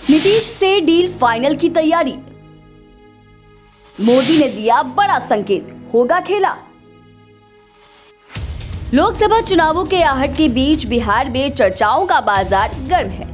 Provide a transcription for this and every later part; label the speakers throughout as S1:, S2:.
S1: नीतीश से deal final की तैयारी। मोदी ने दिया बड़ा संकेत, होगा खेला। लोकसभा चुनावों के आहट के बीच बिहार में चर्चाओं का बाजार गर्म है।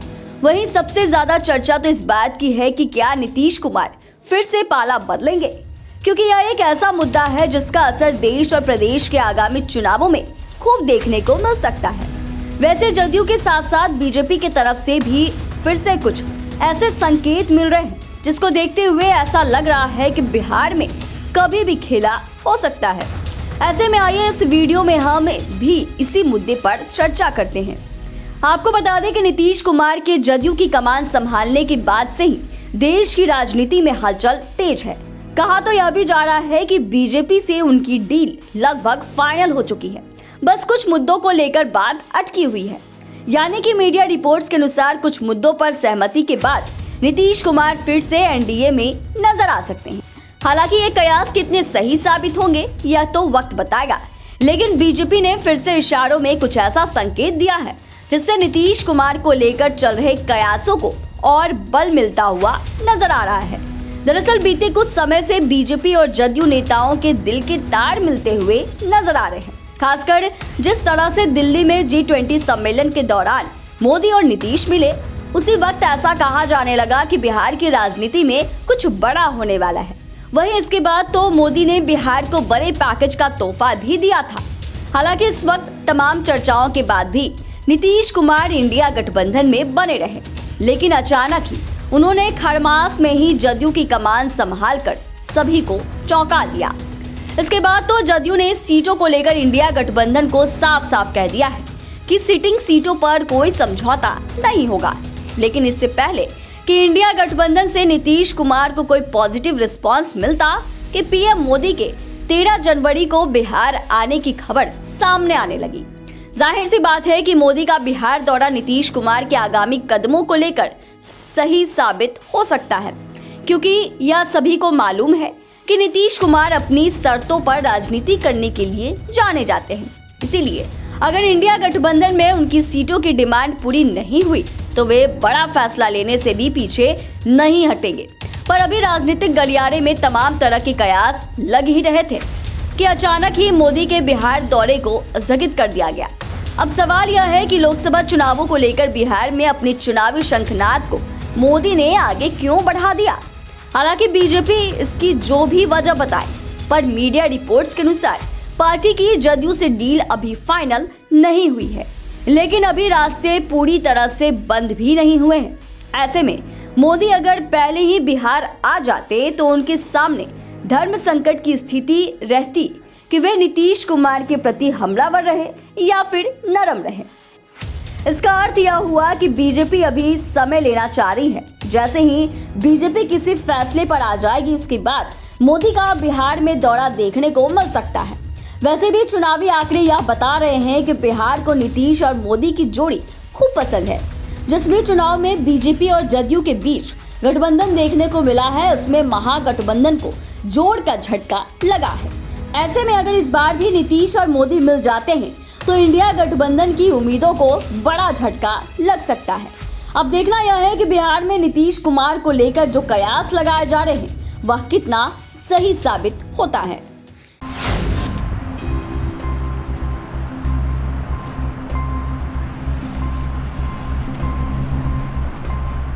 S1: वहीं सबसे ज्यादा चर्चा तो इस बात की है कि क्या नीतीश कुमार फिर से पाला बदलेंगे, क्योंकि यह एक ऐसा मुद्दा है जिसका असर देश और प्रदेश के आगामी चुनावों में खूब देखने को मिल सकता है। वैसे जदयू के साथ साथ बीजेपी की तरफ से भी फिर से कुछ ऐसे संकेत मिल रहे हैं जिसको देखते हुए ऐसा लग रहा है कि बिहार में कभी भी खेला हो सकता है। ऐसे में आइए इस वीडियो में हम भी इसी मुद्दे पर चर्चा करते हैं। आपको बता दें कि नीतीश कुमार के जदयू की कमान संभालने के बाद से ही देश की राजनीति में हलचल तेज है। कहा तो यह भी जा रहा है कि बीजेपी से उनकी डील लगभग फाइनल हो चुकी है, बस कुछ मुद्दों को लेकर बात अटकी हुई है। यानी कि मीडिया रिपोर्ट्स के अनुसार कुछ मुद्दों पर सहमति के बाद नीतीश कुमार फिर से एनडीए में नजर आ सकते हैं। हालांकि ये कयास कितने सही साबित होंगे यह तो वक्त बताएगा, लेकिन बीजेपी ने फिर से इशारों में कुछ ऐसा संकेत दिया है जिससे नीतीश कुमार को लेकर चल रहे कयासों को और बल मिलता हुआ नजर आ रहा है। दरअसल बीते कुछ समय से बीजेपी और जदयू नेताओं के दिल के तार मिलते हुए नजर आ रहे हैं। खासकर जिस तरह से दिल्ली में G20 सम्मेलन के दौरान मोदी और नीतीश मिले, उसी वक्त ऐसा कहा जाने लगा कि बिहार की राजनीति में कुछ बड़ा होने वाला है। वहीं इसके बाद तो मोदी ने बिहार को बड़े पैकेज का तोहफा भी दिया था। हालांकि इस वक्त तमाम चर्चाओं के बाद भी नीतीश कुमार इंडिया गठबंधन में बने रहे, लेकिन अचानक ही उन्होंने खरमास में ही जदयू की कमान संभालकर सभी को चौंका दिया। इसके बाद तो जदयू ने सीटों को लेकर इंडिया गठबंधन को साफ साफ कह दिया है कि सिटिंग सीटों पर कोई समझौता नहीं होगा। लेकिन इससे पहले कि इंडिया गठबंधन से नीतीश कुमार को कोई पॉजिटिव रिस्पांस मिलता कि पीएम मोदी के 13 जनवरी को बिहार आने की खबर सामने आने लगी। जाहिर सी बात है कि मोदी का बिहार दौरा नीतीश कुमार के आगामी कदमों को लेकर सही साबित हो सकता है, क्योंकि यह सभी को मालूम है कि नीतीश कुमार अपनी शर्तों पर राजनीति करने के लिए जाने जाते हैं। इसीलिए अगर इंडिया गठबंधन में उनकी सीटों की डिमांड पूरी नहीं हुई तो वे बड़ा फैसला लेने से भी पीछे नहीं हटेंगे। पर अभी राजनीतिक गलियारे में तमाम तरह के कयास लग ही रहे थे कि अचानक ही मोदी के बिहार दौरे को स्थगित कर दिया गया। अब सवाल यह है कि लोकसभा चुनावों को लेकर बिहार में अपनी चुनावी शंखनाद को मोदी ने आगे क्यों बढ़ा दिया। हालांकि बीजेपी इसकी जो भी वजह बताए, पर मीडिया रिपोर्ट्स के अनुसार पार्टी की जदयू से डील अभी फाइनल नहीं हुई है, लेकिन अभी रास्ते पूरी तरह से बंद भी नहीं हुए हैं। ऐसे में मोदी अगर पहले ही बिहार आ जाते तो उनके सामने धर्म संकट की स्थिति रहती कि वे नीतीश कुमार के प्रति हमलावर रहे या फिर नरम रहे। इसका अर्थ यह हुआ कि बीजेपी अभी समय लेना चाह रही है। जैसे ही बीजेपी किसी फैसले पर आ जाएगी, उसके बाद मोदी का बिहार में दौरा देखने को मिल सकता है। वैसे भी चुनावी आंकड़े यह बता रहे हैं कि बिहार को नीतीश और मोदी की जोड़ी खूब पसंद है। जिस भी चुनाव में बीजेपी और जदयू के बीच गठबंधन देखने को मिला है, उसमें महागठबंधन को जोड़ का झटका लगा है। ऐसे में अगर इस बार भी नीतीश और मोदी मिल जाते हैं तो इंडिया गठबंधन की उम्मीदों को बड़ा झटका लग सकता है। अब देखना यह है कि बिहार में नीतीश कुमार को लेकर जो कयास लगाए जा रहे हैं वह कितना सही साबित होता है।